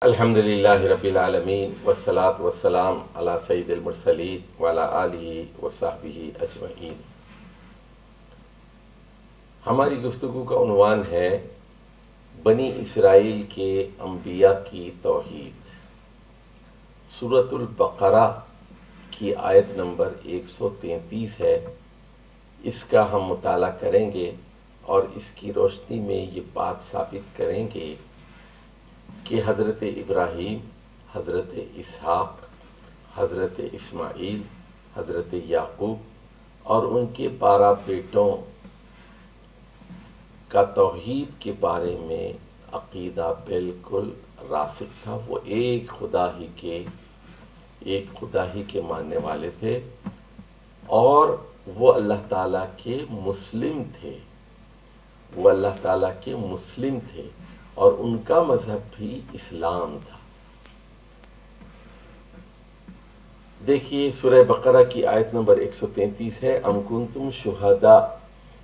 الحمد للہ رب العالمین والصلاة والسلام علی سید المرسلین وعلی آلہ وصحبہ اجمعین۔ ہماری گفتگو کا عنوان ہے بنی اسرائیل کے انبیاء کی توحید۔ سورۃ البقرہ کی آیت نمبر 133 ہے۔ اس کا ہم مطالعہ کریں گے اور اس کی روشنی میں یہ بات ثابت کریں گے کہ حضرت ابراہیم، حضرت اسحاق، حضرت اسماعیل، حضرت یعقوب اور ان کے 12 بیٹوں کا توحید کے بارے میں عقیدہ بالکل راسخ تھا۔ وہ ایک خدا ہی کے ماننے والے تھے اور وہ اللہ تعالیٰ کے مسلم تھے اور ان کا مذہب بھی اسلام تھا۔ دیکھیے سورہ بقرہ کی آیت نمبر 133 ہے، ام کنتم شہداء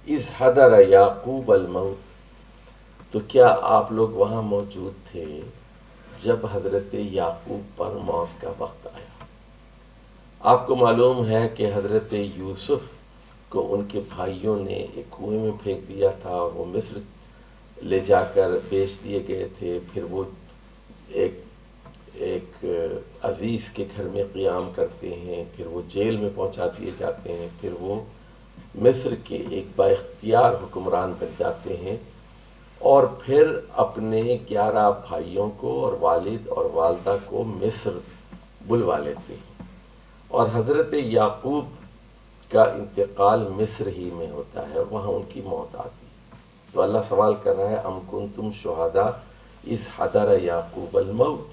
اذ حضر یعقوب الموت۔ تو کیا آپ لوگ وہاں موجود تھے جب حضرت یعقوب پر موت کا وقت آیا؟ آپ کو معلوم ہے کہ حضرت یوسف کو ان کے بھائیوں نے ایک کنویں میں پھینک دیا تھا اور وہ مصر لے جا کر بیچ دیے گئے تھے۔ پھر وہ ایک عزیز کے گھر میں قیام کرتے ہیں، پھر وہ جیل میں پہنچا دیے جاتے ہیں، پھر وہ مصر کے ایک با اختیار حکمران بن جاتے ہیں اور پھر اپنے 11 بھائیوں کو اور والد اور والدہ کو مصر بلوا لیتے ہیں، اور حضرت یعقوب کا انتقال مصر ہی میں ہوتا ہے، وہاں ان کی موت آتی ہے۔ تو اللہ سوال کر رہا ہے، ام کنتم شہداء اذ حضر یعقوب الموت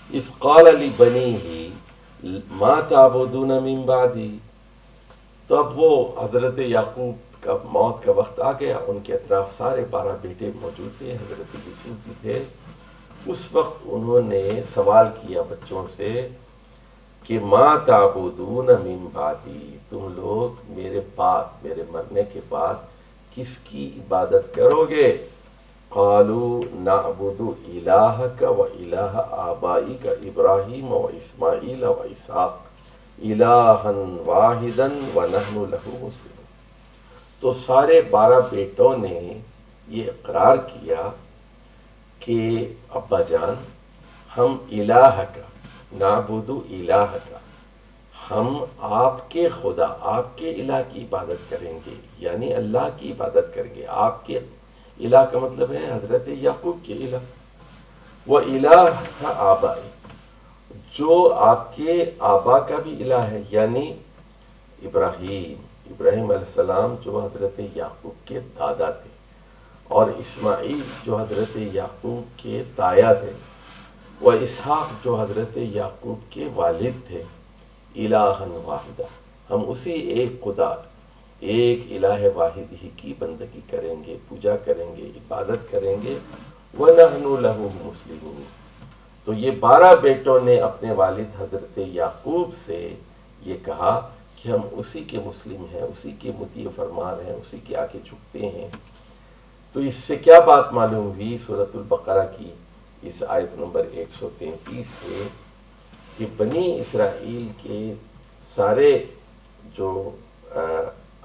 اذ قال لبنیہ ما تعبدون من بعدی۔ تو اب وہ حضرت یعقوب کا موت کا وقت آ گیا، ان کے اطراف سارے 12 بیٹے موجود تھے، حضرت یوسف بھی تھے۔ اس وقت انہوں نے سوال کیا بچوں سے کہ ما تعبدون من بعدی، تم لوگ میرے مرنے کے بعد کس کی عبادت کرو گے؟ قالوا نعبد الہک و الہ آبائک ابراہیم و اسماعیل و اسحاق الہا واحدا ونحن لہ مسلمون۔ تو سارے 12 بیٹوں نے یہ اقرار کیا کہ ابا جان، ہم الہ کا نعبد الہ کا، ہم آپ کے خدا، آپ کے الہ کی عبادت کریں گے، یعنی اللہ کی عبادت کریں گے۔ آپ کے الہ کا مطلب ہے حضرت یعقوب کے الہ، وہ الہ آبائی، جو آپ کے آبا کا بھی الہ ہے، یعنی ابراہیم علیہ السلام جو حضرت یعقوب کے دادا تھے، اور اسماعیل جو حضرت یعقوب کے تایا تھے، وہ اسحاق جو حضرت یعقوب کے والد تھے، الہا واحدہ، ہم اسی ایک خدا، ایک الہ واحد ہی کی بندگی کریں گے، پوجا کریں گے، عبادت کریں گے، وَنَحْنُ لَهُ مُسْلِمُونَ۔ تو یہ 12 بیٹوں نے اپنے والد حضرت یعقوب سے یہ کہا کہ ہم اسی کے مسلم ہیں، اسی کے مطیع فرمان ہیں، اسی کے آگے جھکتے ہیں۔ تو اس سے کیا بات معلوم ہوئی سورۃ البقرہ کی اس آیت نمبر 133 سے، کہ بنی اسرائیل کے سارے جو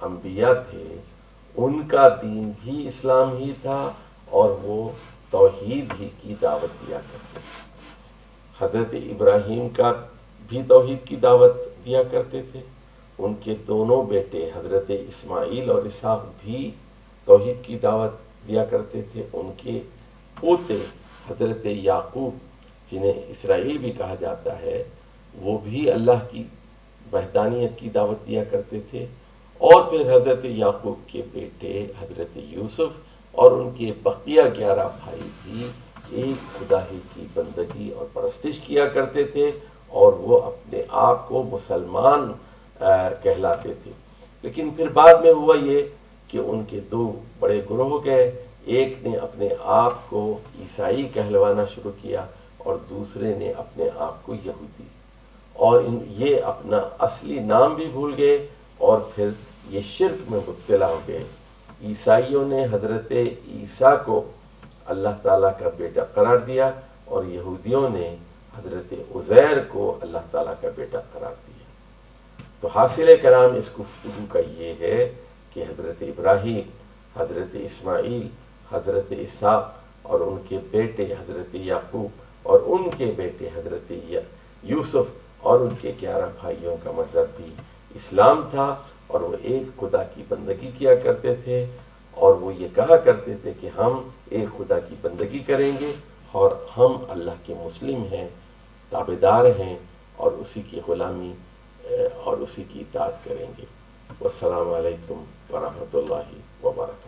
انبیاء تھے ان کا دین بھی اسلام ہی تھا اور وہ توحید ہی کی دعوت دیا کرتے تھے۔ حضرت ابراہیم کا بھی توحید کی دعوت دیا کرتے تھے، ان کے دونوں بیٹے حضرت اسماعیل اور اسحاق بھی توحید کی دعوت دیا کرتے تھے، ان کے پوتے حضرت یعقوب جنہیں اسرائیل بھی کہا جاتا ہے، وہ بھی اللہ کی وحدانیت کی دعوت دیا کرتے تھے، اور پھر حضرت یعقوب کے بیٹے حضرت یوسف اور ان کے بقیہ 11 بھائی بھی ایک خدا ہی کی بندگی اور پرستش کیا کرتے تھے، اور وہ اپنے آپ کو مسلمان کہلاتے تھے۔ لیکن پھر بعد میں ہوا یہ کہ ان کے 2 بڑے گروہ ہو گئے، ایک نے اپنے آپ کو عیسائی کہلوانا شروع کیا اور دوسرے نے اپنے آپ کو یہودی، اور یہ اپنا اصلی نام بھی بھول گئے اور پھر یہ شرک میں مبتلا ہو گئے۔ عیسائیوں نے حضرت عیسیٰ کو اللہ تعالیٰ کا بیٹا قرار دیا، اور یہودیوں نے حضرت عزیر کو اللہ تعالیٰ کا بیٹا قرار دیا۔ تو حاصل کلام اس گفتگو کا یہ ہے کہ حضرت ابراہیم، حضرت اسماعیل، حضرت اسحاق اور ان کے بیٹے حضرت یعقوب اور ان کے بیٹے حضرت یوسف اور ان کے 11 بھائیوں کا مذہب بھی اسلام تھا، اور وہ ایک خدا کی بندگی کیا کرتے تھے، اور وہ یہ کہا کرتے تھے کہ ہم ایک خدا کی بندگی کریں گے اور ہم اللہ کے مسلم ہیں، تابعدار ہیں، اور اسی کی غلامی اور اسی کی اطاعت کریں گے۔ والسلام علیکم ورحمۃ اللہ وبرکاتہ۔